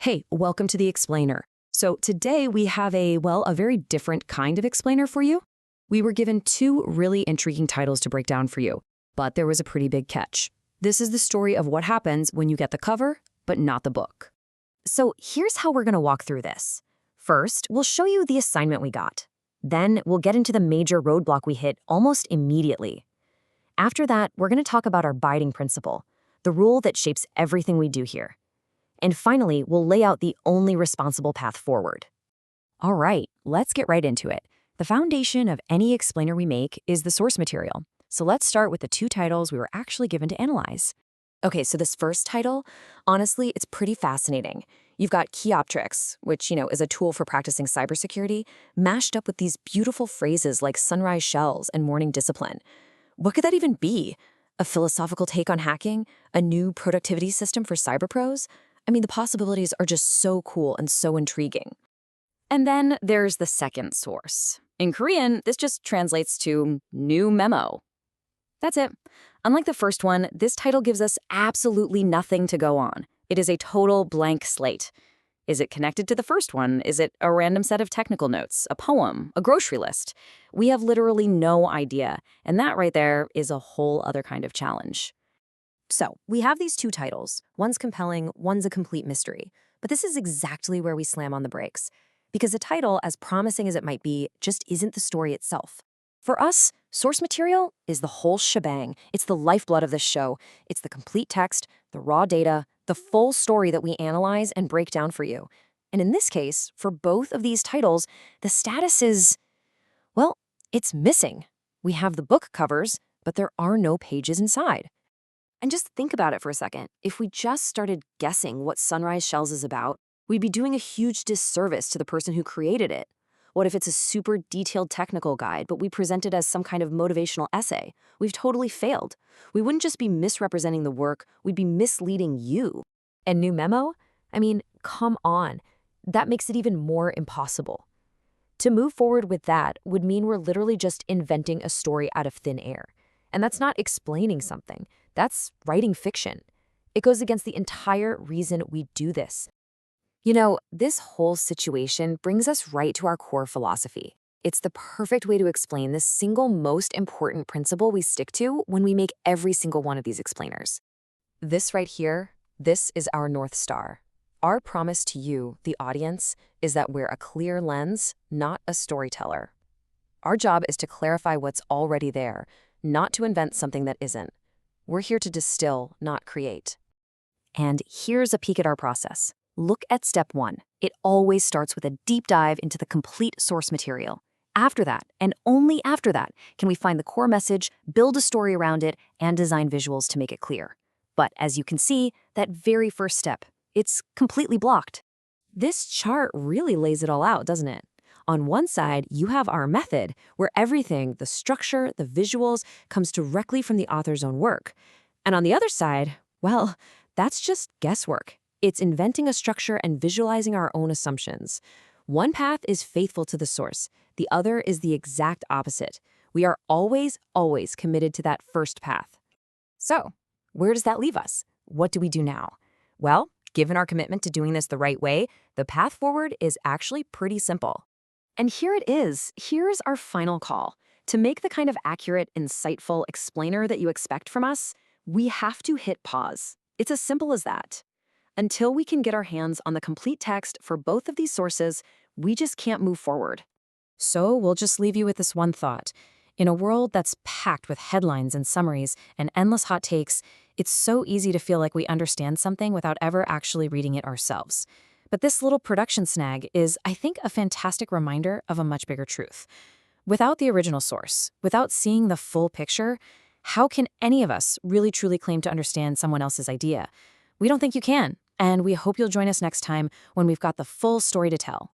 Hey, welcome to the Explainer. So today we have a very different kind of explainer for you. We were given two really intriguing titles to break down for you, but there was a pretty big catch. This is the story of what happens when you get the cover, but not the book. So here's how we're going to walk through this. First, we'll show you the assignment we got. Then we'll get into the major roadblock we hit almost immediately. After that, we're going to talk about our biding principle, the rule that shapes everything we do here. And finally, we'll lay out the only responsible path forward. All right, let's get right into it. The foundation of any explainer we make is the source material. So let's start with the two titles we were actually given to analyze. Okay, so this first title, honestly, it's pretty fascinating. You've got Kioptrix, which, is a tool for practicing cybersecurity, mashed up with these beautiful phrases like sunrise shells and morning discipline. What could that even be? A philosophical take on hacking? A new productivity system for cyber pros? I mean, the possibilities are just so cool and so intriguing. And then there's the second source. In Korean, this just translates to new memo. That's it. Unlike the first one, this title gives us absolutely nothing to go on. It is a total blank slate. Is it connected to the first one? Is it a random set of technical notes, a poem, a grocery list? We have literally no idea, and that right there is a whole other kind of challenge. So, we have these two titles. One's compelling, one's a complete mystery. But this is exactly where we slam on the brakes. Because the title, as promising as it might be, just isn't the story itself. For us, source material is the whole shebang. It's the lifeblood of this show. It's the complete text, the raw data, the full story that we analyze and break down for you. And in this case, for both of these titles, the status is, well, it's missing. We have the book covers, but there are no pages inside. And just think about it for a second. If we just started guessing what Sunrise Shells is about, we'd be doing a huge disservice to the person who created it. What if it's a super detailed technical guide, but we present it as some kind of motivational essay? We've totally failed. We wouldn't just be misrepresenting the work, we'd be misleading you. And new memo? I mean, come on. That makes it even more impossible. To move forward with that would mean we're literally just inventing a story out of thin air. And that's not explaining something. That's writing fiction. It goes against the entire reason we do this. This whole situation brings us right to our core philosophy. It's the perfect way to explain the single most important principle we stick to when we make every single one of these explainers. This right here, this is our North Star. Our promise to you, the audience, is that we're a clear lens, not a storyteller. Our job is to clarify what's already there, not to invent something that isn't. We're here to distill, not create. And here's a peek at our process. Look at step 1. It always starts with a deep dive into the complete source material. After that, and only after that, can we find the core message, build a story around it, and design visuals to make it clear. But as you can see, that very first step, it's completely blocked. This chart really lays it all out, doesn't it? On one side, you have our method, where everything, the structure, the visuals, comes directly from the author's own work. And on the other side, well, that's just guesswork. It's inventing a structure and visualizing our own assumptions. One path is faithful to the source. The other is the exact opposite. We are always, always committed to that first path. So, where does that leave us? What do we do now? Well, given our commitment to doing this the right way, the path forward is actually pretty simple. And here it is. Here's our final call. To make the kind of accurate, insightful explainer that you expect from us, we have to hit pause. It's as simple as that. Until we can get our hands on the complete text for both of these sources, we just can't move forward. So we'll just leave you with this one thought. In a world that's packed with headlines and summaries and endless hot takes, it's so easy to feel like we understand something without ever actually reading it ourselves. But this little production snag is, I think, a fantastic reminder of a much bigger truth. Without the original source, without seeing the full picture, how can any of us really truly claim to understand someone else's idea? We don't think you can, and we hope you'll join us next time when we've got the full story to tell.